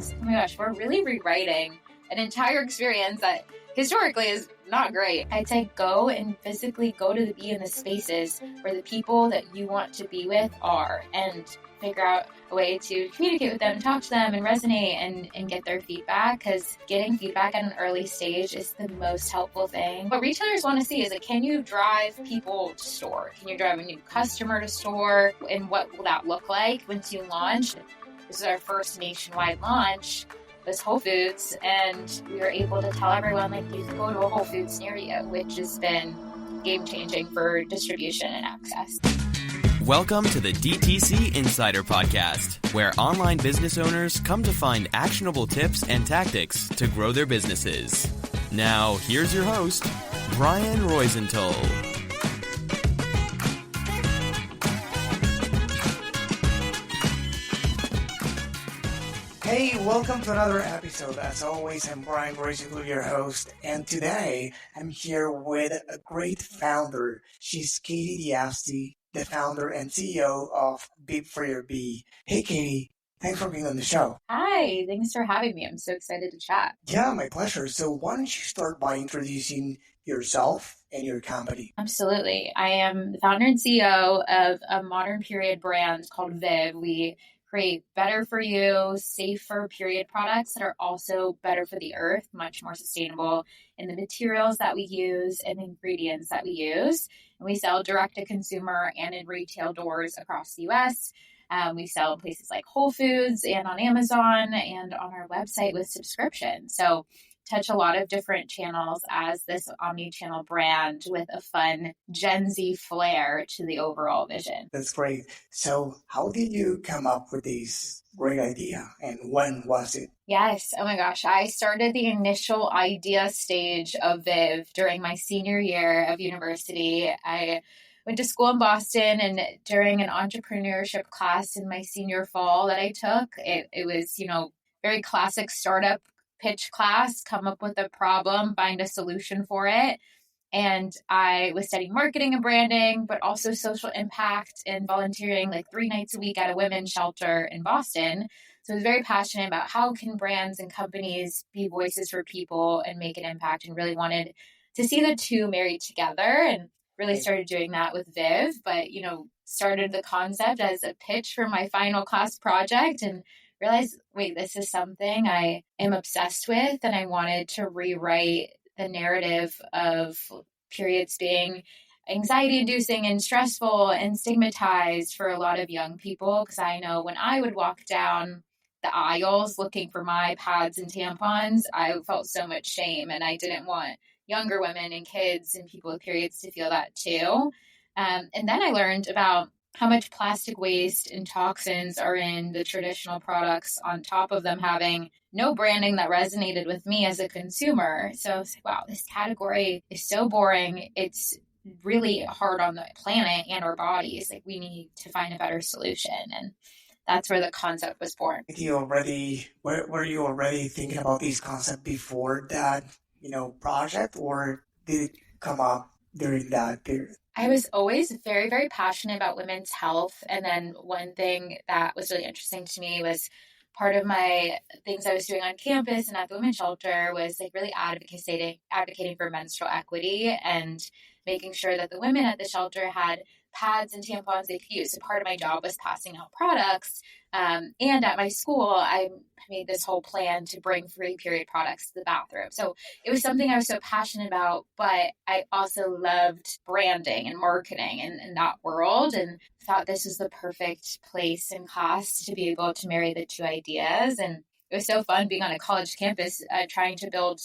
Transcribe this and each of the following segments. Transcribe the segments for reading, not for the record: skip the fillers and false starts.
podcast. Oh my gosh, we're really rewriting an entire experience that historically is not great. I'd say go and physically be in the spaces where the people that you want to be with are, and figure out a way to communicate with them, talk to them, and resonate and get their feedback, because getting feedback at an early stage is the most helpful thing. What retailers want to see is, like, can you drive people to store? Can you drive a new customer to store? And what will that look like once you launch? This is our first nationwide launch, was Whole Foods, and we were able to tell everyone, like, you can go to a Whole Foods near you, which has been game-changing for distribution and access. Welcome to the DTC Insider podcast, where online business owners come to find actionable tips and tactics to grow their businesses. Now, here's your host, Brian Roisentul. Hey, welcome to another episode. As always, I'm Brian Roisentul, your host, and today I'm here with a great founder. She's Katie Diasti, the founder and CEO of Viv for Your Bee. Hey, Katie, thanks for being on the show. Hi, thanks for having me. I'm so excited to chat. Yeah, my pleasure. So why don't you start by introducing yourself and your company? Absolutely. I am the founder and CEO of a modern period brand called Viv. We create better for you, safer period products that are also better for the earth, much more sustainable in the materials that we use and ingredients that we use. And we sell direct to consumer and in retail doors across the US. We sell in places like Whole Foods and on Amazon and on our website with subscription. So touch a lot of different channels as this omni-channel brand with a fun Gen Z flair to the overall vision. That's great. So how did you come up with this great idea, and when was it? Yes. Oh my gosh. I started the initial idea stage of Viv during my senior year of university. I went to school in Boston, and during an entrepreneurship class in my senior fall that I took, it was, very classic startup pitch class, come up with a problem, find a solution for it. And I was studying marketing and branding, but also social impact and volunteering like 3 nights a week at a women's shelter in Boston. So I was very passionate about how can brands and companies be voices for people and make an impact, and really wanted to see the two married together, and really started doing that with Viv. But, started the concept as a pitch for my final class project and realized, wait, this is something I am obsessed with, and I wanted to rewrite the narrative of periods being anxiety-inducing and stressful and stigmatized for a lot of young people. Because I know when I would walk down the aisles looking for my pads and tampons, I felt so much shame, and I didn't want younger women and kids and people with periods to feel that too. And then I learned about how much plastic waste and toxins are in the traditional products, on top of them having no branding that resonated with me as a consumer. So I was like, wow, this category is so boring. It's really hard on the planet and our bodies. Like, we need to find a better solution. And that's where the concept was born. Were you already thinking about this concept before that, project, or did it come up during that period? I was always very, very passionate about women's health. And then one thing that was really interesting to me was part of my things I was doing on campus and at the women's shelter was like really advocating for menstrual equity and making sure that the women at the shelter had pads and tampons they could use. So part of my job was passing out products. And at my school, I made this whole plan to bring free period products to the bathroom. So it was something I was so passionate about, but I also loved branding and marketing in that world, and thought this was the perfect place and class to be able to marry the two ideas. And it was so fun being on a college campus trying to build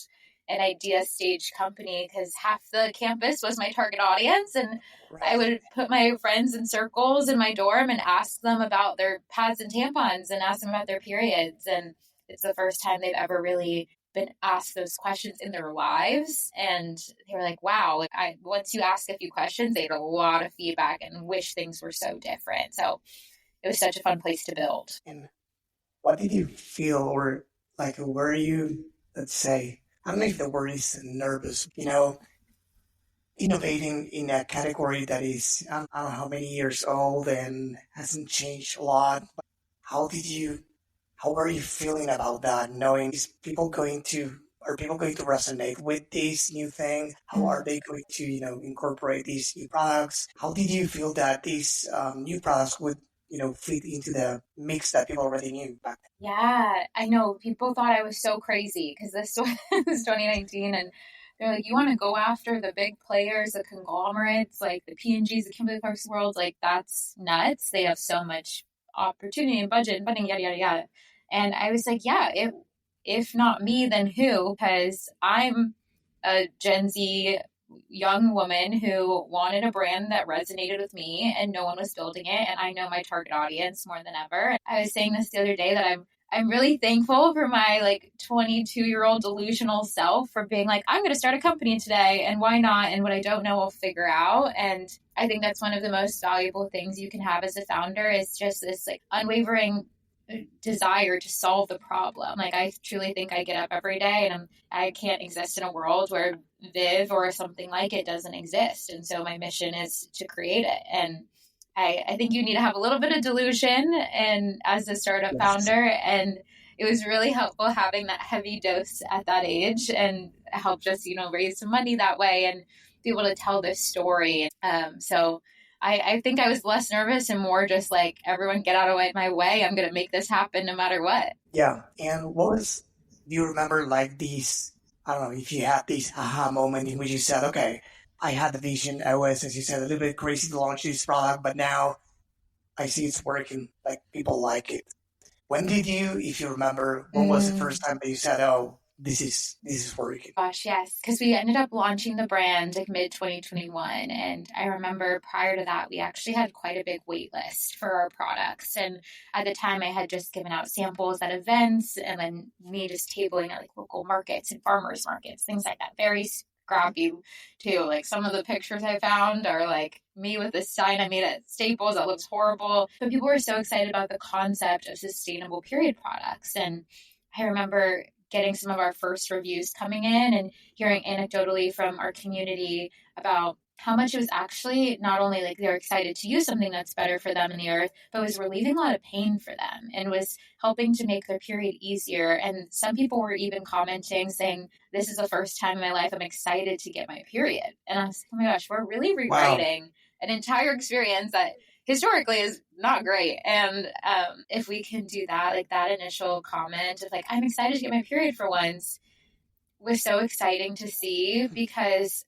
an idea stage company, because half the campus was my target audience. And I would put my friends in circles in my dorm and ask them about their pads and tampons and ask them about their periods. And it's the first time they've ever really been asked those questions in their lives. And they were like, wow, once you ask a few questions, they had a lot of feedback and wish things were so different. So it was such a fun place to build. And what did you feel, or like, were you, let's say, I don't know if the word is nervous, innovating in a category that is, I don't know how many years old and hasn't changed a lot. How did you How are you feeling about that? Knowing is people going to are people going to resonate with this new thing? How are they going to incorporate these new products? How did you feel that these new products would fit into the mix that people already knew back then? Yeah, I know. People thought I was so crazy because this was 2019, and they're like, "You want to go after the big players, the conglomerates, like the P&Gs, the Kimberly Clark's world? Like that's nuts. They have so much opportunity and budget and funding, yada yada yada." And I was like, "Yeah, if not me, then who? Because I'm a Gen Z young woman who wanted a brand that resonated with me and no one was building it, and I know my target audience more than ever." I was saying this the other day that I'm really thankful for my like 22-year-old delusional self for being like, I'm going to start a company today, and why not, and what I don't know we'll figure out. And I think that's one of the most valuable things you can have as a founder is just this like unwavering desire to solve the problem. Like I truly think I get up every day and I can't exist in a world where Viv or something like it doesn't exist. And so my mission is to create it. And I think you need to have a little bit of delusion and as a startup Yes. founder. And it was really helpful having that heavy dose at that age and helped us, raise some money that way and be able to tell this story. So I think I was less nervous and more just like, everyone get out of my way. I'm going to make this happen no matter what. Yeah. And do you remember like these, I don't know if you had this aha moment in which you said, okay, I had the vision. I was, as you said, a little bit crazy to launch this product, but now I see it's working. Like people like it. When did you, if you remember, when was the first time that you said, oh, this is working? Gosh, yes, because we ended up launching the brand like mid 2021, and I remember prior to that we actually had quite a big wait list for our products. And at the time, I had just given out samples at events, and then me just tabling at like local markets and farmers markets, things like that. Very scrappy too. Like some of the pictures I found are like me with this sign I made at Staples that looks horrible, but people were so excited about the concept of sustainable period products. And I remember getting some of our first reviews coming in and hearing anecdotally from our community about how much it was actually not only like they're excited to use something that's better for them in the earth, but was relieving a lot of pain for them and was helping to make their period easier. And some people were even commenting saying, this is the first time in my life I'm excited to get my period. And I was like, oh my gosh, we're really Wow. rewriting an entire experience that historically is not great. And if we can do that, like that initial comment of like, I'm excited to get my period for once was so exciting to see because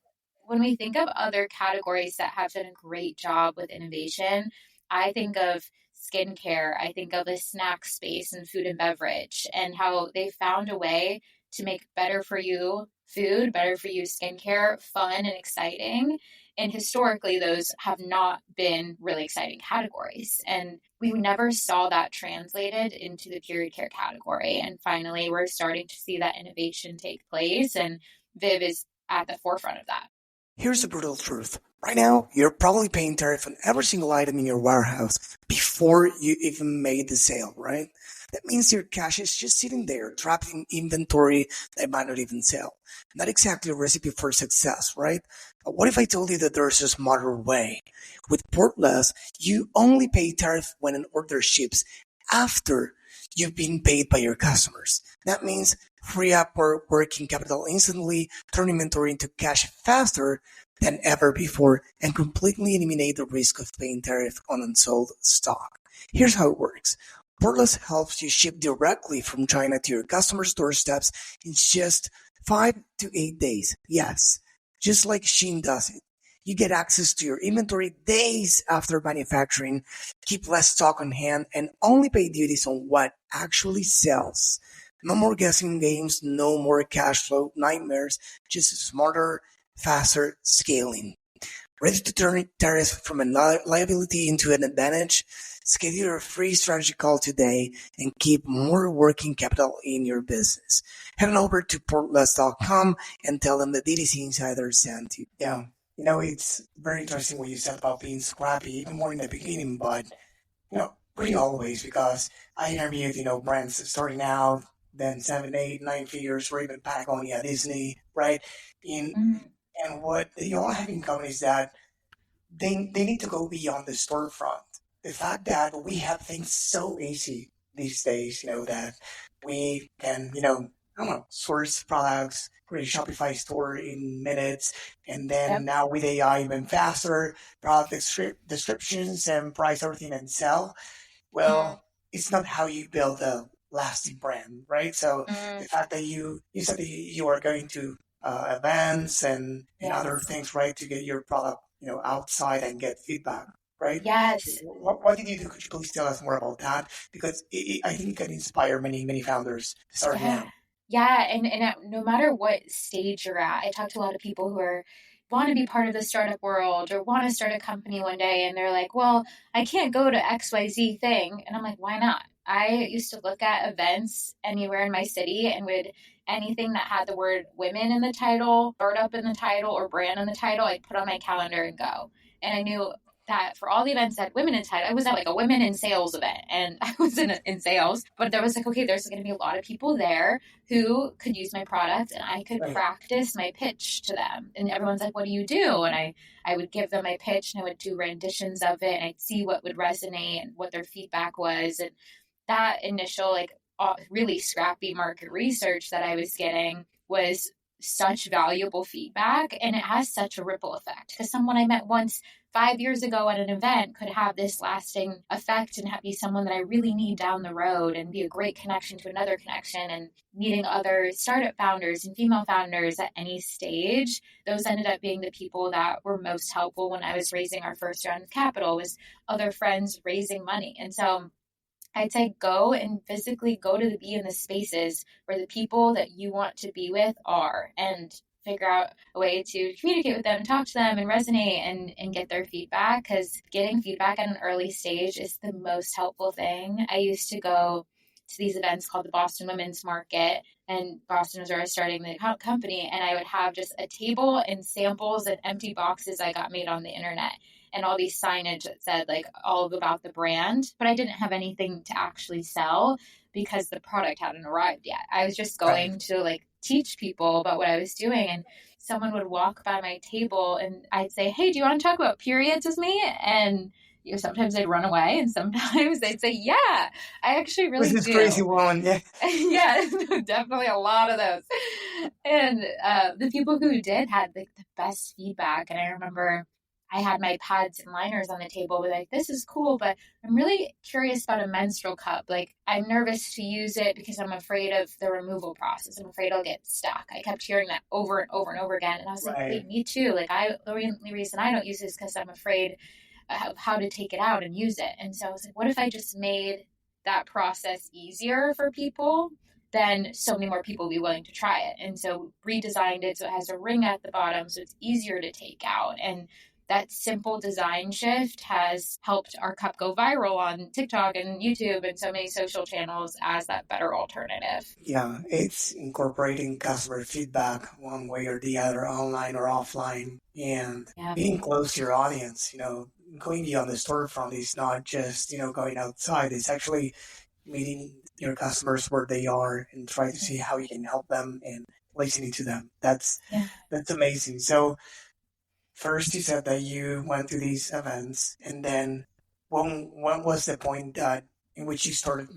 when we think of other categories that have done a great job with innovation, I think of skincare, I think of the snack space and food and beverage and how they found a way to make better for you food, better for you skincare, fun and exciting. And historically, those have not been really exciting categories. And we never saw that translated into the period care category. And finally, we're starting to see that innovation take place. And Viv is at the forefront of that. Here's the brutal truth. Right now, you're probably paying tariff on every single item in your warehouse before you even made the sale, right? That means your cash is just sitting there, trapped in inventory that might not even sell. Not exactly a recipe for success, right? But what if I told you that there's a smarter way? With Portless, you only pay tariff when an order ships after you've been paid by your customers. That means free up working capital instantly, turn inventory into cash faster than ever before, and completely eliminate the risk of paying tariff on unsold stock. Here's how it works. Portless helps you ship directly from China to your customers' doorsteps in just 5 to 8 days. Yes, just like Shein does it. You get access to your inventory days after manufacturing, keep less stock on hand, and only pay duties on what actually sells. No more guessing games, no more cash flow nightmares, just smarter, faster scaling. Ready to turn tariffs from a liability into an advantage? Schedule your free strategy call today and keep more working capital in your business. Head on over to portless.com and tell them the DTC Insider sent you. Yeah, it's very interesting what you said about being scrappy, even more in the beginning, but, pretty always, because I interviewed, brands starting out, then 7, 8, 9 figures, or even Patagonia, Disney, right? In And what they all have in common is that they need to go beyond the storefront. The fact that we have things so easy these days, that we can, I don't know, source products, create a Shopify store in minutes, and then Yep. now with AI even faster, product descriptions and price everything and sell. Mm, Well, it's not how you build a lasting brand, right? So the mm, fact that you said that you are going to events and other yes. things, right, to get your product, outside and get feedback, right? So Yes. what did you do? Could you please tell us more about that? Because I think it can inspire many founders starting Yeah. out. Yeah. No matter what stage you're at, I talk to a lot of people who are want to be part of the startup world or want to start a company one day. And they're like, well, I can't go to XYZ thing. And I'm like, why not? I used to look at events anywhere in my city and would anything that had the word women in the title, startup in the title, or brand in the title, I'd put on my calendar and go. And I knew that for all the events that had women in title, I was at like a women in sales event and I was in sales, but there was like, okay, there's going to be a lot of people there who could use my product and I could Right. practice my pitch to them. And everyone's like, what do you do? And I would give them my pitch and I would do renditions of it and I'd see what would resonate and what their feedback was. And that initial, like, really scrappy market research that I was getting was such valuable feedback and it has such a ripple effect because someone I met once 5 years ago at an event could have this lasting effect and be someone that I really need down the road and be a great connection to another connection and meeting other startup founders and female founders at any stage. Those ended up being the people that were most helpful when I was raising our first round of capital was other friends raising money. And so I'd say go and physically go to be in the spaces where the people that you want to be with are and figure out a way to communicate with them, talk to them and resonate and get their feedback because getting feedback at an early stage is the most helpful thing. I used to go to these events called the Boston Women's Market and Boston was where I was starting the company and I would have just a table and samples and empty boxes I got made on the internet and all these signage that said like all about the brand, but I didn't have anything to actually sell because the product hadn't arrived yet. I was just Right. going to like teach people about what I was doing and someone would walk by my table and I'd say, "Hey, do you want to talk about periods with me?" And sometimes they'd run away and sometimes they'd say, "Yeah, I actually With really this crazy do." woman, yeah. Yeah, definitely a lot of those. And the people who did had like the best feedback. And I remember I had my pads and liners on the table with like, this is cool, but I'm really curious about a menstrual cup. Like, I'm nervous to use it because I'm afraid of the removal process. I'm afraid I'll get stuck. I kept hearing that over and over and over again. And I was like, Right. wait, me too. Like, the only reason I don't use it is because I'm afraid of how to take it out and use it. And so I was like, what if I just made that process easier for people? Then so many more people will be willing to try it. And so redesigned it so it has a ring at the bottom so it's easier to take out. And that simple design shift has helped our cup go viral on TikTok and YouTube and so many social channels as that better alternative. Yeah, it's incorporating customer feedback one way or the other, online or offline, and Yeah. being close to your audience. Going beyond the storefront is not just, going outside. It's actually meeting your customers where they are and try to see how you can help them and listening to them. Yeah. That's amazing. So first you said that you went to these events, and then when was the point that in which you started,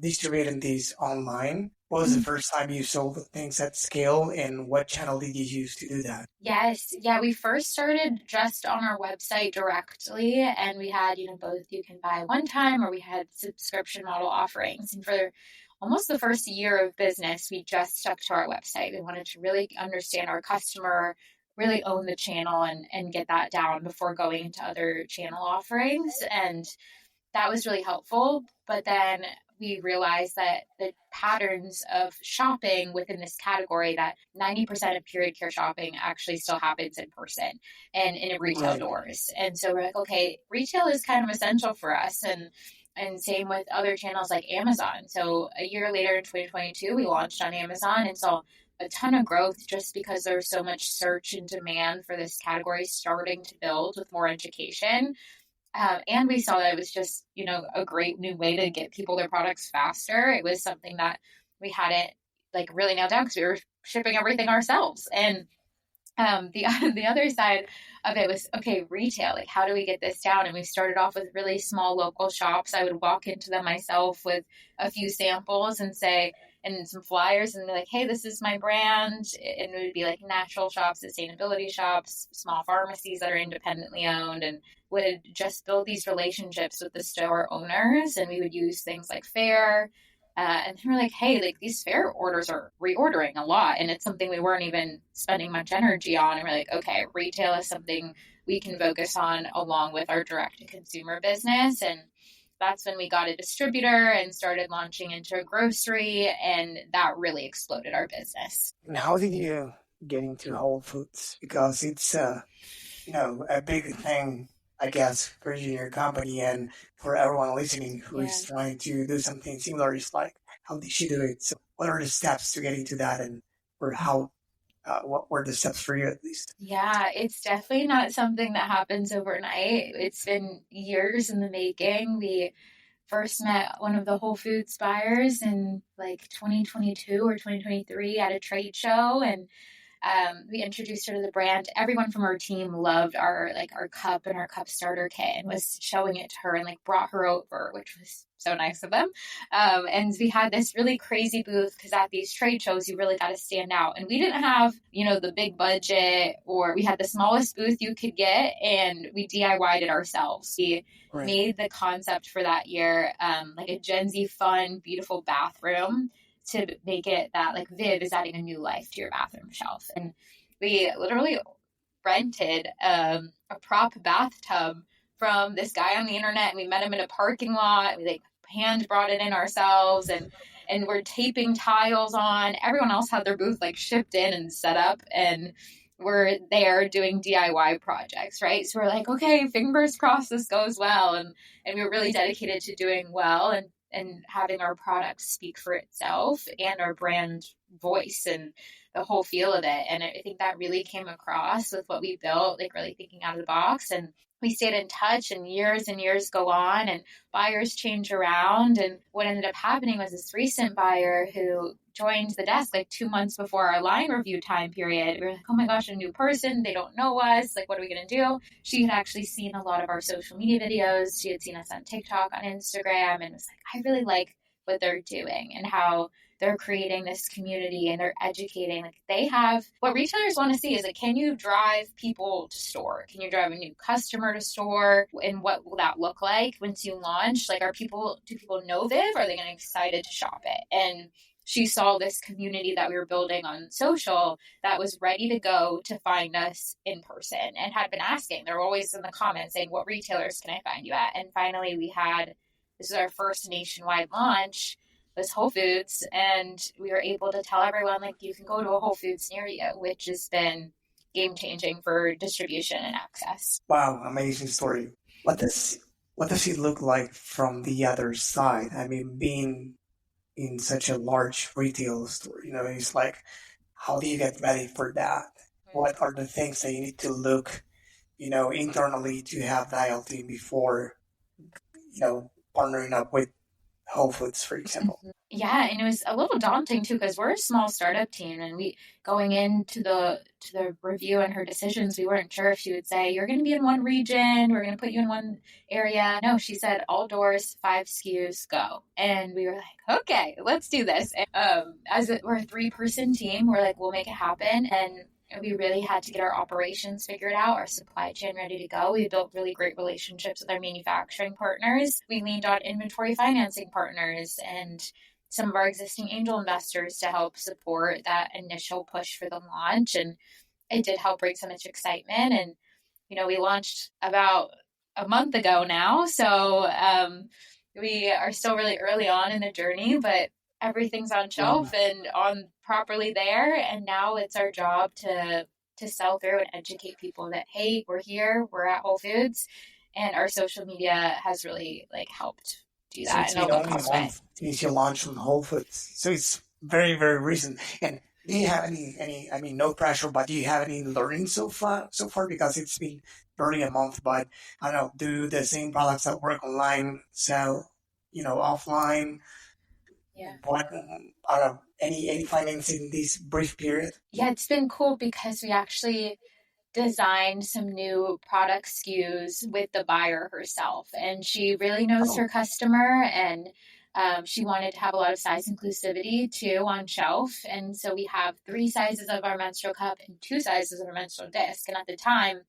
distributing these online? What was the first time you sold things at scale, and what channel did you use to do that? Yes. Yeah. We first started just on our website directly, and we had, both you can buy one time or we had subscription model offerings. And for almost the first year of business, we just stuck to our website. We wanted to really understand our customer, really own the channel and get that down before going into other channel offerings. And that was really helpful. But then we realized that the patterns of shopping within this category, that 90% of period care shopping actually still happens in person and in retail Right. doors. And so we're like, okay, retail is kind of essential for us. And same with other channels like Amazon. So a year later in 2022, we launched on Amazon and saw a ton of growth just because there's so much search and demand for this category starting to build with more education. And we saw that it was just, a great new way to get people their products faster. It was something that we hadn't like really nailed down because we were shipping everything ourselves. And The other side of it was, okay, retail, like how do we get this down? And we started off with really small local shops. I would walk into them myself with a few samples and say, and some flyers and be like, hey, this is my brand. And it would be like natural shops, sustainability shops, small pharmacies that are independently owned, and would just build these relationships with the store owners. And we would use things like FAIR. And then we're like, hey, like these fair orders are reordering a lot. And it's something we weren't even spending much energy on. And we're like, okay, retail is something we can focus on along with our direct to consumer business. And that's when we got a distributor and started launching into a grocery. And that really exploded our business. And how did you get into Whole Foods? Because it's, a big thing, I guess, for your company and for everyone listening who is trying to do something similar. It's like, how did she do it? So what are the steps to getting to that, and or how, what were the steps for you at least? Yeah, it's definitely not something that happens overnight. It's been years in the making. We first met one of the Whole Foods buyers in like 2022 or 2023 at a trade show, and we introduced her to the brand. Everyone from our team loved our cup and our cup starter kit and was showing it to her and like brought her over, which was so nice of them. And we had this really crazy booth because at these trade shows, you really got to stand out. And we didn't have, the big budget, or we had the smallest booth you could get, and we DIY'd it ourselves. We made the concept for that year, like a Gen Z fun, beautiful bathroom, to make it that like Viv is adding a new life to your bathroom shelf. And we literally rented a prop bathtub from this guy on the internet, and we met him in a parking lot. We like hand brought it in ourselves, and we're taping tiles on. Everyone else had their booth like shipped in and set up, and we're there doing DIY projects, right? So we're like, okay, fingers crossed this goes well. And we were really dedicated to doing well and having our product speak for itself and our brand voice and the whole feel of it. And I think that really came across with what we built, like really thinking out of the box. And we stayed in touch, and years go on, and buyers change around. And what ended up happening was this recent buyer who joined the desk like 2 months before our line review time period. We were like, oh my gosh, a new person. They don't know us. Like, what are we going to do? She had actually seen a lot of our social media videos. She had seen us on TikTok, on Instagram, and was like, I really like what they're doing and how they're creating this community and they're educating. Like, they have what retailers want to see is like, can you drive people to store? Can you drive a new customer to store? And what will that look like once you launch? Like, do people know Viv? Are they going to be excited to shop it? And she saw this community that we were building on social that was ready to go to find us in person and had been asking. They're always in the comments saying, what retailers can I find you at? And finally this is our first nationwide launch, was Whole Foods. And we were able to tell everyone, like, you can go to a Whole Foods near you, which has been game changing for distribution and access. Wow, amazing story. What does it look like from the other side? I mean, being in such a large retail store, it's like, how do you get ready for that? What are the things that you need to look, internally to have loyalty before, partnering up with Whole Foods, for example? Yeah, and it was a little daunting too, because we're a small startup team, and we going into the review and her decisions, we weren't sure if she would say, you're going to be in one region, we're going to put you in one area. No, she said all doors, 5 SKUs, go. And we were like, okay, let's do this. And, we're a 3-person team, we're like, we'll make it happen. And we really had to get our operations figured out, our supply chain ready to go. We built really great relationships with our manufacturing partners. We leaned on inventory financing partners and some of our existing angel investors to help support that initial push for the launch. And it did help bring so much excitement. And, we launched about a month ago now. So we are still really early on in the journey, but everything's on shelf and on properly there. And now it's our job to sell through and educate people that, hey, we're here, we're at Whole Foods. And our social media has really helped do that. So it's been only a month since you launched on Whole Foods. So it's very, very recent. And do you have any, I mean, no pressure, but do you have any learning so far? Because it's been barely a month, but I don't know, do the same products that work online sell, offline? Yeah. What any findings in this brief period? Yeah, it's been cool because we actually designed some new product SKUs with the buyer herself. And she really knows her customer, and she wanted to have a lot of size inclusivity too on shelf. And so we have 3 sizes of our menstrual cup and 2 sizes of our menstrual disc. And at the time,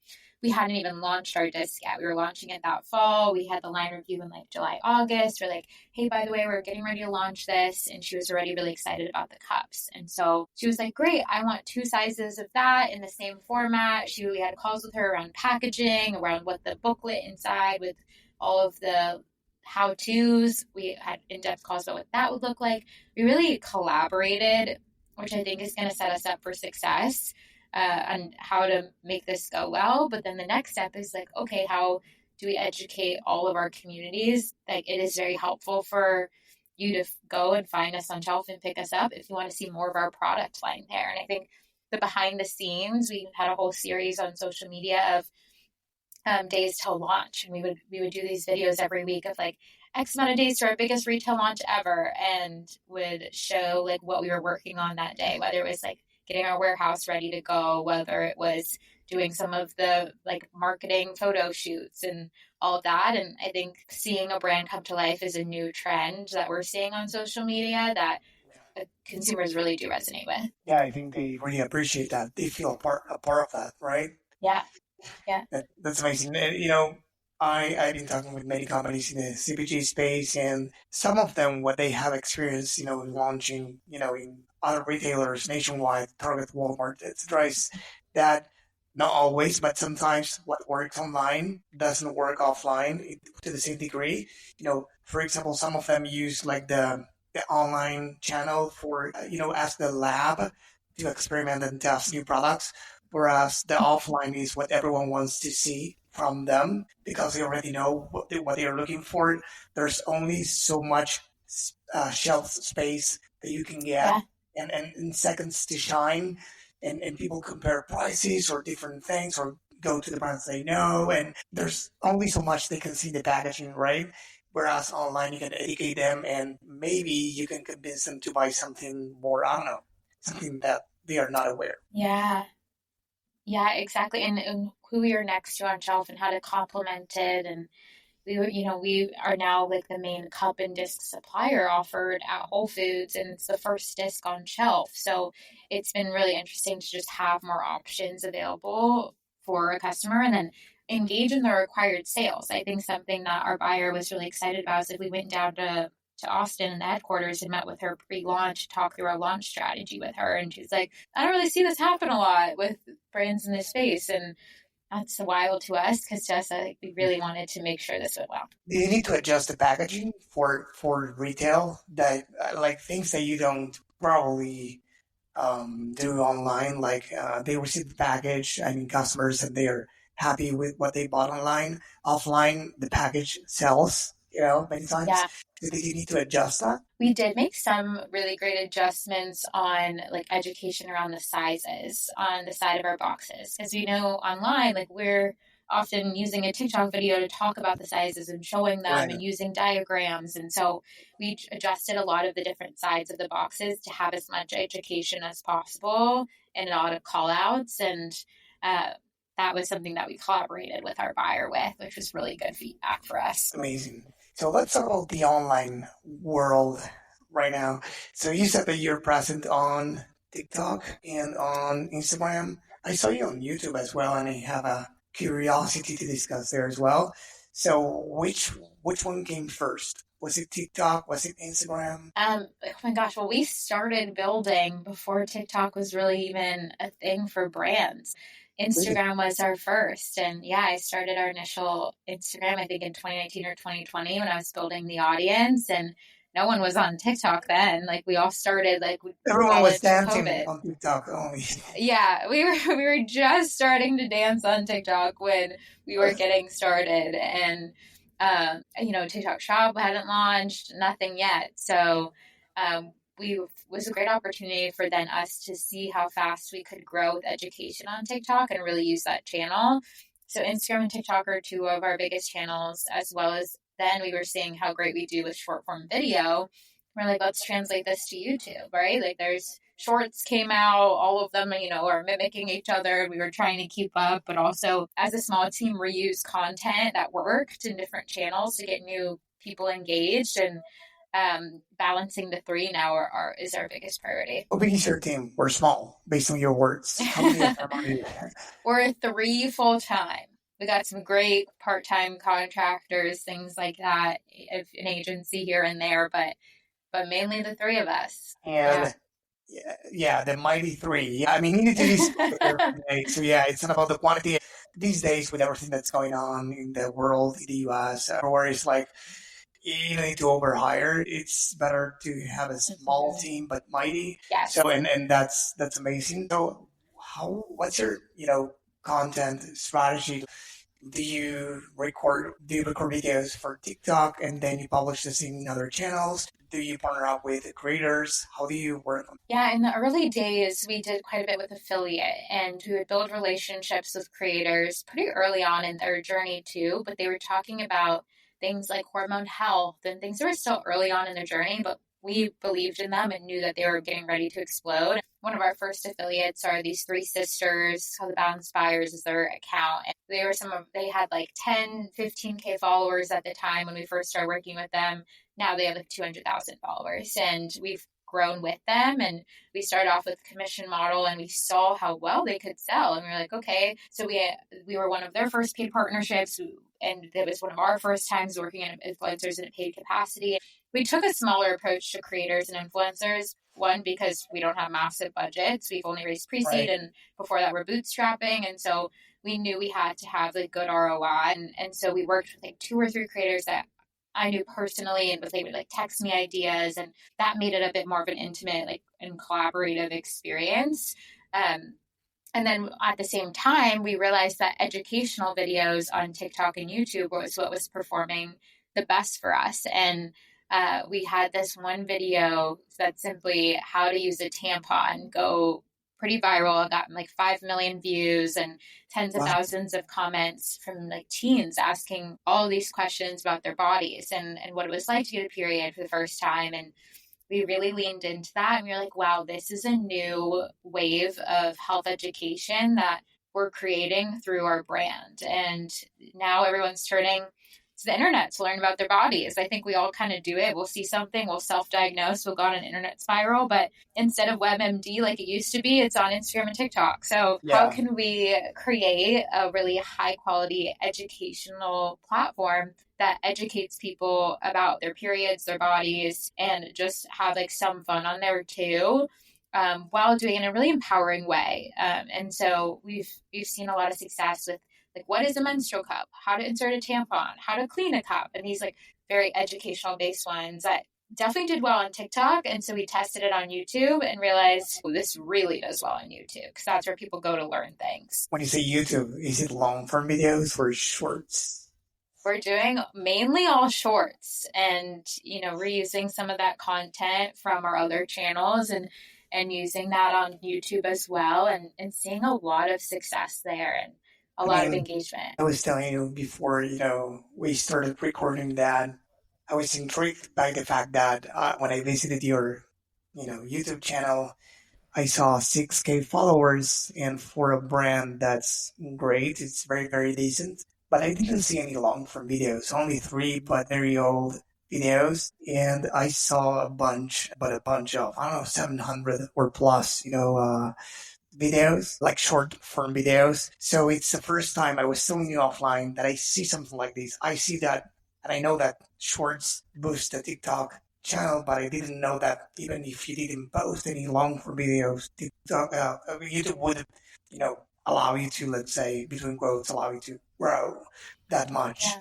we hadn't even launched our disc yet. We were launching it that fall. We had the line review in like July, August. We're like, hey, by the way, we're getting ready to launch this. And she was already really excited about the cups. And so she was like, great, I want 2 sizes of that in the same format. We had calls with her around packaging, around what the booklet inside with all of the how-tos. We had in-depth calls about what that would look like. We really collaborated, which I think is going to set us up for success on how to make this go well. But then the next step is like, okay, how do we educate all of our communities? Like, it is very helpful for you to go and find us on shelf and pick us up if you want to see more of our product line there. And I think the behind the scenes, we had a whole series on social media of days till launch, and we would do these videos every week of like X amount of days to our biggest retail launch ever, and would show like what we were working on that day, whether it was like getting our warehouse ready to go, whether it was doing some of the like marketing photo shoots and all of that. And I think seeing a brand come to life is a new trend that we're seeing on social media that consumers really do resonate with. Yeah, I think they really appreciate that. They feel a part of that, right? Yeah. Yeah. That's amazing. And, I've been talking with many companies in the CPG space, and some of them, what they have experienced, launching, in other retailers nationwide, Target, Walmart, etc., is that not always, but sometimes what works online doesn't work offline to the same degree. For example, some of them use like the online channel for, as the lab to experiment and test new products, whereas the offline is what everyone wants to see from them because they already know what they are looking for. There's only so much shelf space that you can get and seconds to shine, and people compare prices or different things or go to the brands they know, and there's only so much they can see the packaging, right? Whereas online, you can educate them and maybe you can convince them to buy something more, I don't know, something that they are not aware. Yeah. Yeah, exactly. And who we are next to on shelf and how to complement it. And we are now like the main cup and disc supplier offered at Whole Foods, and it's the first disc on shelf. So it's been really interesting to just have more options available for a customer and then engage in the required sales. I think something that our buyer was really excited about is if we went down to Austin in the headquarters and met with her pre-launch, talk through our launch strategy with her. And she's like, I don't really see this happen a lot with brands in this space. And that's wild to us because to us, we really wanted to make sure this went well. Do you need to adjust the packaging for retail that like things that you don't probably do online? Like they receive the package, customers, and they are happy with what they bought online. Offline, the package sells, many times. Yeah. Did you need to adjust that? We did make some really great adjustments on like education around the sizes on the side of our boxes. Because online, like we're often using a TikTok video to talk about the sizes and showing them and using diagrams. And so we adjusted a lot of the different sides of the boxes to have as much education as possible and a lot of call outs. And that was something that we collaborated with our buyer with, which was really good feedback for us. Amazing. So let's talk about the online world right now. So you said that you're present on TikTok and on Instagram. I saw you on YouTube as well, and I have a curiosity to discuss there as well. So which one came first? Was it TikTok? Was it Instagram? Oh my gosh. Well, we started building before TikTok was really even a thing for brands. Instagram was our first. And I started our initial Instagram, I think in 2019 or 2020 when I was building the audience, and no one was on TikTok then. Like we all started everyone was dancing on TikTok only. Yeah, we were just starting to dance on TikTok when we were getting started, and TikTok Shop hadn't launched, nothing yet. So was a great opportunity for then us to see how fast we could grow with education on TikTok and really use that channel. So Instagram and TikTok are two of our biggest channels, as well as then we were seeing how great we do with short form video. We're like, let's translate this to YouTube, right? Like there's shorts came out, all of them, are mimicking each other. We were trying to keep up, but also as a small team, reuse content that worked in different channels to get new people engaged, and balancing the three now is our biggest priority. How big is your team? We're small, based on your words. How many of them are you? We're 3 full-time. We got some great part-time contractors, things like that, an agency here and there, but mainly the three of us. And yeah, the mighty three. Yeah, I mean, you need to be every day. So yeah, it's not about the quantity. These days, with everything that's going on in the world, in the US, where it's like you don't need to overhire. It's better to have a small team but mighty. Yes. So and that's amazing. So what's your content strategy? Do you record videos for TikTok and then you publish this in other channels? Do you partner up with creators? How do you work on? Yeah, in the early days, we did quite a bit with affiliate, and we would build relationships with creators pretty early on in their journey too, but they were talking about things like hormone health and things that were still early on in their journey, but we believed in them and knew that they were getting ready to explode. One of our first affiliates are these three sisters called the Balance Buyers is their account. And they had like 10, 15K followers at the time when we first started working with them. Now they have like 200,000 followers, and we've grown with them. And we started off with a commission model, and we saw how well they could sell. And we were like, okay, so we were one of their first paid partnerships, and it was one of our first times working in influencers in a paid capacity. We took a smaller approach to creators and influencers. One, because we don't have massive budgets. We've only raised pre-seed, and before that we're bootstrapping. And so we knew we had to have like good ROI. And so we worked with like 2 or 3 creators that I knew personally, and they would like text me ideas, and that made it a bit more of an intimate and collaborative experience. And then at the same time, we realized that educational videos on TikTok and YouTube was what was performing the best for us. And we had this one video that's simply how to use a tampon go pretty viral. It got like 5 million views and tens of thousands of comments from like teens asking all these questions about their bodies and what it was like to get a period for the first time. And we really leaned into that, and we were like, wow, this is a new wave of health education that we're creating through our brand. And now everyone's turning to the internet to learn about their bodies. I think we all kind of do it. We'll see something, we'll self-diagnose, we'll go on an internet spiral, but instead of WebMD like it used to be, it's on Instagram and TikTok. So how can we create a really high quality educational platform that educates people about their periods, their bodies, and just have like some fun on there too, while doing it in a really empowering way. And so we've seen a lot of success with like, what is a menstrual cup, how to insert a tampon, how to clean a cup, and these like very educational based ones that definitely did well on TikTok. And so we tested it on YouTube and realized, well, this really does well on YouTube because that's where people go to learn things. When you say YouTube, is it long form videos or shorts? We're doing mainly all shorts, and reusing some of that content from our other channels and using that on YouTube as well, and seeing a lot of success there and a lot of engagement. I was telling you before, we started recording that I was intrigued by the fact that when I visited your, YouTube channel, I saw 6K followers, and for a brand that's great, it's very, very decent. But I didn't see any long form videos, only 3, but very old videos. And I saw a bunch of, I don't know, 700 or plus, videos, like short form videos. So it's the first time, I was telling you offline, that I see something like this. I see that, and I know that shorts boost the TikTok channel, but I didn't know that even if you didn't post any long form videos, TikTok, YouTube would, allow you to, let's say, between quotes, allow you to grow that much. Yeah.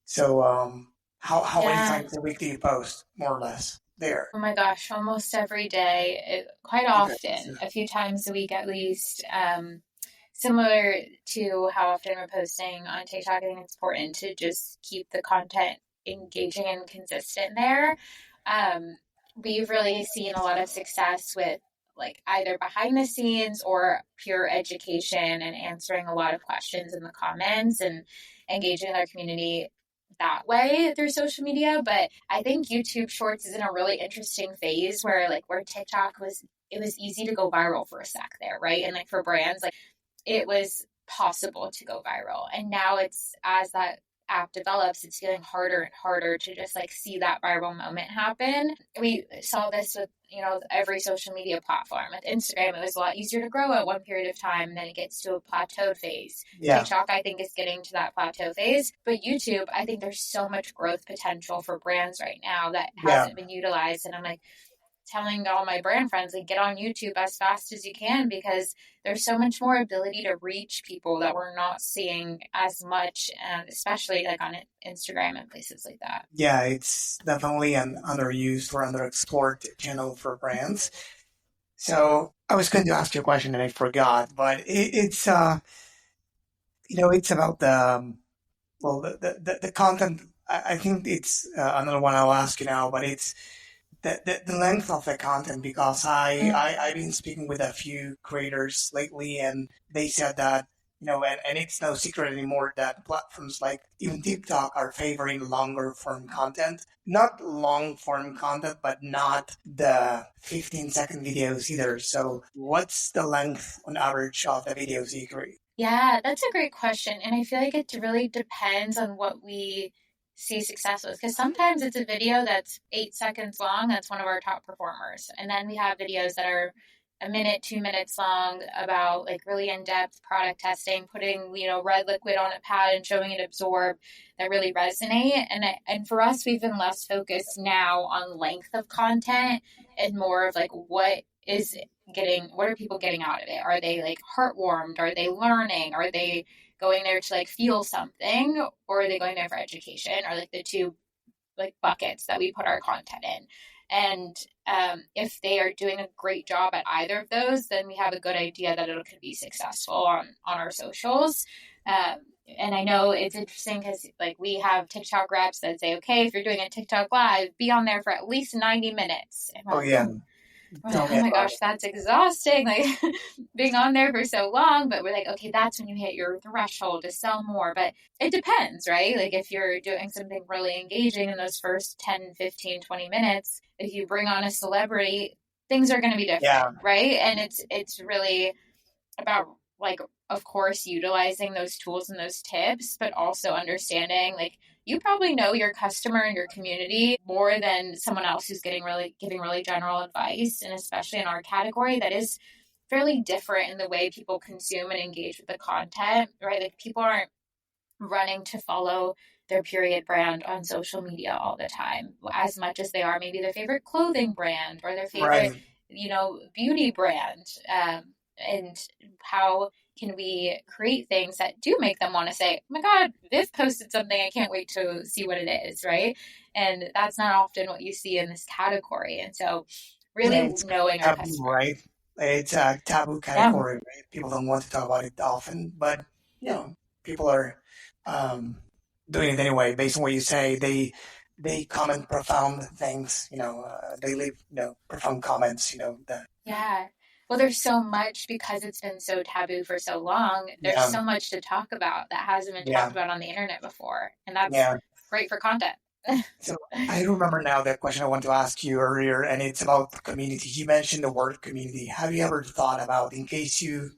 So how many times a week do you post, more or less? There. Oh my gosh, almost every day, quite often, a few times a week at least. Similar to how often we're posting on TikTok, I think it's important to just keep the content engaging and consistent there. We've really seen a lot of success with like either behind the scenes or pure education and answering a lot of questions in the comments and engaging with our community that way through social media. But I think YouTube Shorts is in a really interesting phase where TikTok was, it was easy to go viral for a sec there, right? And like for brands, like it was possible to go viral. And now it's, as that app develops, it's getting harder and harder to just like see that viral moment happen. We saw this with, every social media platform. With Instagram, it was a lot easier to grow at one period of time, and then it gets to a plateau phase. Yeah. TikTok, I think, is getting to that plateau phase. But YouTube, I think there's so much growth potential for brands right now that hasn't been utilized. And I'm like, telling all my brand friends, like, get on YouTube as fast as you can, because there's so much more ability to reach people that we're not seeing as much, and especially like on Instagram and places like that. Yeah, it's definitely an underused or underexplored channel for brands. So I was going to ask you a question and I forgot, but it's it's about the content. I think it's another one I'll ask you now, but it's the length of the content, because I've been speaking with a few creators lately, and they said that, and it's no secret anymore that platforms like even TikTok are favoring longer form content. Not long form content, but not the 15-second videos either. So what's the length on average of the videos you create? Yeah, that's a great question. And I feel like it really depends on what we see success with. Because sometimes it's a video that's 8 seconds long. That's one of our top performers. And then we have videos that are a minute, 2 minutes long about like really in-depth product testing, putting, red liquid on a pad and showing it absorb, that really resonate. And for us, we've been less focused now on length of content and more of like, what are people getting out of it? Are they like heartwarmed? Are they learning? Are they going there to like feel something, or are they going there for education? Or like the two like buckets that we put our content in. And if they are doing a great job at either of those, then we have a good idea that it could be successful on our socials. And I know it's interesting because like we have TikTok reps that say, okay, if you're doing a TikTok live, be on there for at least 90 minutes. And Oh yeah. oh my gosh, that's exhausting. Like being on there for so long, but we're like, okay, that's when you hit your threshold to sell more. But it depends, right? Like if you're doing something really engaging in those first 10, 15, 20 minutes, if you bring on a celebrity, things are going to be different, right? And it's really about like, of course, utilizing those tools and those tips, but also understanding like you probably know your customer and your community more than someone else who's giving really general advice. And especially in our category, that is fairly different in the way people consume and engage with the content, right? Like people aren't running to follow their period brand on social media all the time, as much as they are maybe their favorite clothing brand or their favorite, beauty brand. And how can we create things that do make them want to say, oh my God, Viv posted something, I can't wait to see what it is, right? And that's not often what you see in this category. And so really knowing our customer. Right? It's a taboo category, right? People don't want to talk about it often, but people are doing it anyway. Based on what you say, they comment profound things, they leave profound comments, Yeah. Well, there's so much, because it's been so taboo for so long. There's so much to talk about that hasn't been talked about on the internet before. And that's great for content. So I remember now the question I wanted to ask you earlier, and it's about the community. You mentioned the word community. Have you ever thought about, in case you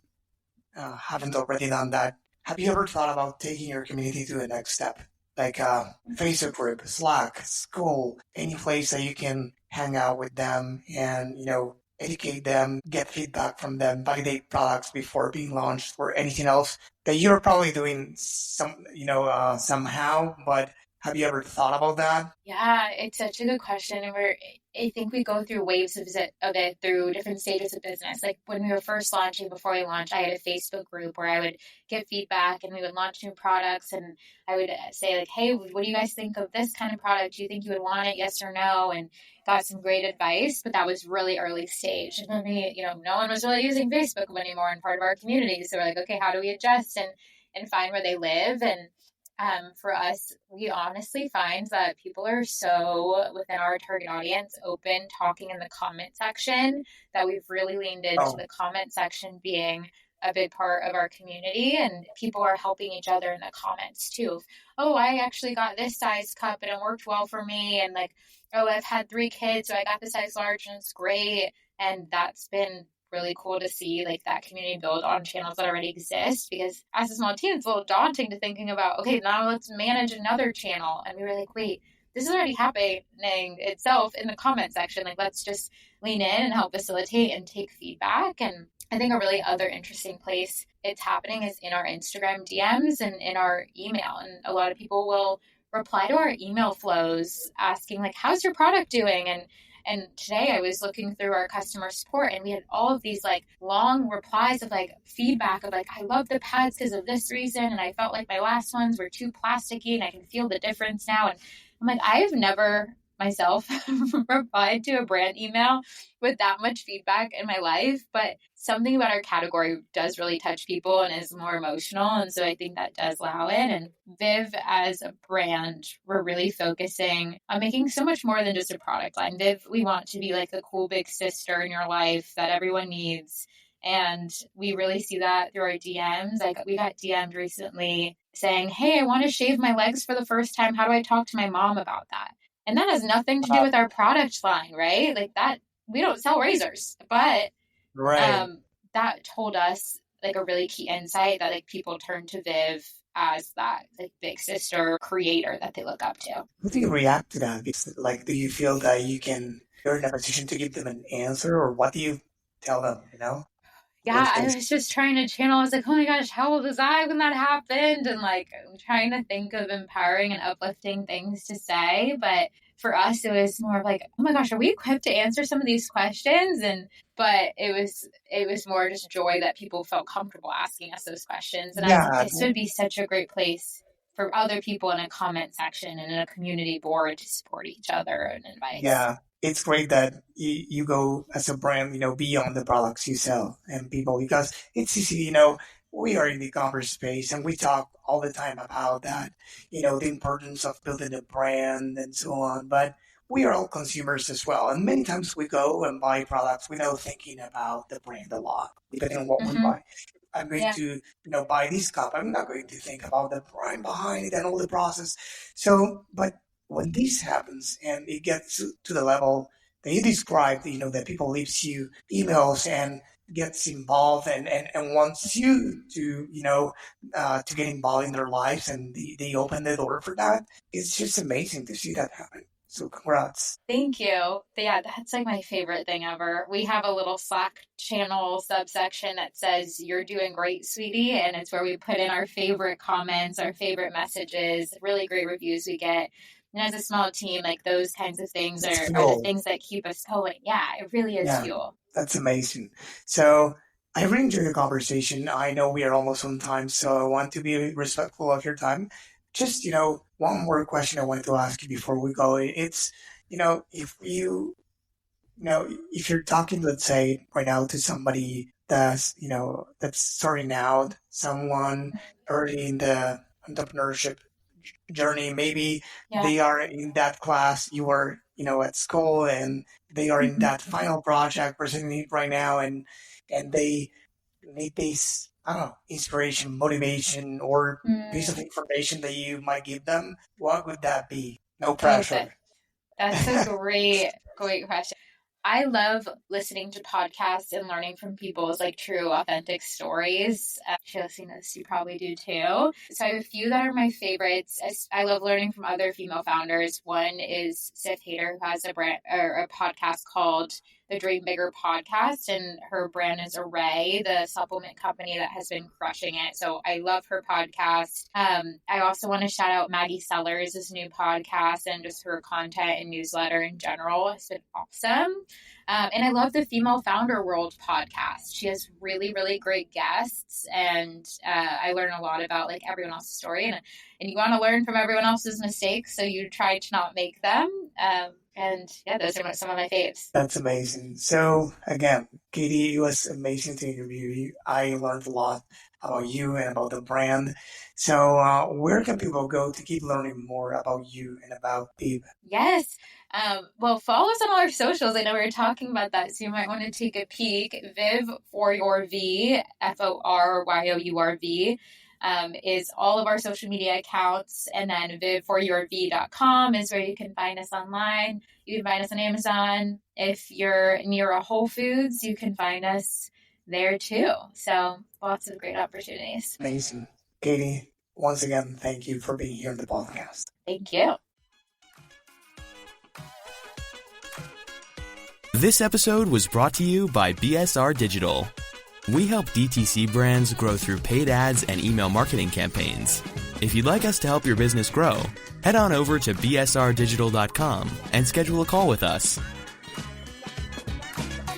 haven't already done that, have you ever thought about taking your community to the next step? Like a Facebook group, Slack, school, any place that you can hang out with them and, educate them, get feedback from them, validate products before being launched, or anything else that you're probably doing somehow, but have you ever thought about that? Yeah, it's such a good question. And I think we go through waves of it through different stages of business. Like when we were first launching, before we launched, I had a Facebook group where I would get feedback and we would launch new products. And I would say like, hey, what do you guys think of this kind of product? Do you think you would want it? Yes or no? And got some great advice, but that was really early stage. And then no one was really using Facebook anymore in part of our community. So we're like, okay, how do we adjust and find where they live? And for us, we honestly find that people are so within our target audience open talking in the comment section that we've really leaned into the comment section being a big part of our community, and people are helping each other in the comments too. Oh, I actually got this size cup and it worked well for me. And like, oh, I've had 3 kids, so I got the size large and it's great. And that's been really cool to see, like, that community build on channels that already exist, because as a small team, it's a little daunting to thinking about, okay, now let's manage another channel. And we were like, wait, this is already happening itself in the comment section. Like, let's just lean in and help facilitate and take feedback. And I think a really other interesting place it's happening is in our Instagram DMs and in our email. And a lot of people will reply to our email flows asking, like, how's your product doing? And today I was looking through our customer support, and we had all of these like long replies of like feedback of like, I love the pads because of this reason. And I felt like my last ones were too plasticky and I can feel the difference now. And I'm like, I've never myself replied to a brand email with that much feedback in my life, but something about our category does really touch people and is more emotional. And so I think that does allow it. And Viv as a brand, we're really focusing on making so much more than just a product line. Viv, we want to be like the cool big sister in your life that everyone needs. And we really see that through our DMs. Like, we got DM'd recently saying, hey, I want to shave my legs for the first time. How do I talk to my mom about that? And that has nothing to do with our product line, right? Like, that, we don't sell razors, but Right. That told us like a really key insight that like people turn to Viv as that like big sister creator that they look up to. How do you react to that? Like, do you feel that you're in a position to give them an answer, or what do you tell them, Yeah, I was just trying to channel. I was like, oh my gosh, how old was I when that happened? And like, I'm trying to think of empowering and uplifting things to say. But for us, it was more of like, oh my gosh, are we equipped to answer some of these questions? But it was more just joy that people felt comfortable asking us those questions. And I was like, Yeah, this would be such a great place for other people in a comment section and in a community board to support each other and advice. yeah. It's great that you go as a brand, beyond the products you sell and people, because it's easy, we are in the e-commerce space and we talk all the time about that, the importance of building a brand and so on. But we are all consumers as well. And many times we go and buy products without thinking about the brand a lot, depending on what we Mm-hmm. buy. I'm going Yeah. to, buy this cup. I'm not going to think about the brand behind it and all the process. So, but when this happens and it gets to the level that you described, that people leaves you emails and gets involved and wants you to, to get involved in their lives, and they open the door for that. It's just amazing to see that happen. So congrats. Thank you. Yeah, that's like my favorite thing ever. We have a little Slack channel subsection that says, you're doing great, sweetie. And it's where we put in our favorite comments, our favorite messages, really great reviews we get. And as a small team, like those kinds of things It's are the fuel. things that keep us going. Yeah, it really is Yeah, fuel. that's amazing. So I really enjoyed the conversation. I know we are almost on time, so I want to be respectful of your time. Just, one more question I wanted to ask you before we go. It's, if if you're talking, let's say, right now to somebody that's starting out, someone early in the entrepreneurship journey, maybe Yeah. they are in that class, you are, at school, and they are in that final project presenting it right now, and they need this, I don't know, inspiration, motivation, or piece of information that you might give them. What would that be? No pressure. That's a great question. I love listening to podcasts and learning from people's like true, authentic stories. Sheila, this you probably do too. So I have a few that are my favorites. I love learning from other female founders. One is Sif Hader, who has a brand or a podcast called the Dream Bigger Podcast, and her brand is Array, the supplement company that has been crushing it. So I love her podcast. I also want to shout out Maggie Sellers' new podcast, and just her content and newsletter in general has been awesome. And I love the Female Founder World podcast. She has really, really great guests, and I learn a lot about like everyone else's story, and you want to learn from everyone else's mistakes, so you try to not make them. And yeah, those are some of my faves. That's amazing. So again, Katie, it was amazing to interview you. I learned a lot about you and about the brand. So where can people go to keep learning more about you and about Viv? Yes. Well, follow us on all our socials. I know we were talking about that, so you might want to take a peek. Viv for your V, FORYOURV, is all of our social media accounts. And then vivforyourv.com is where you can find us online. You can find us on Amazon. If you're near a Whole Foods, you can find us there too. So lots of great opportunities. Amazing. Katie, once again, thank you for being here in the podcast. Thank you. This episode was brought to you by BSR Digital. We help DTC brands grow through paid ads and email marketing campaigns. If you'd like us to help your business grow, head on over to bsrdigital.com and schedule a call with us.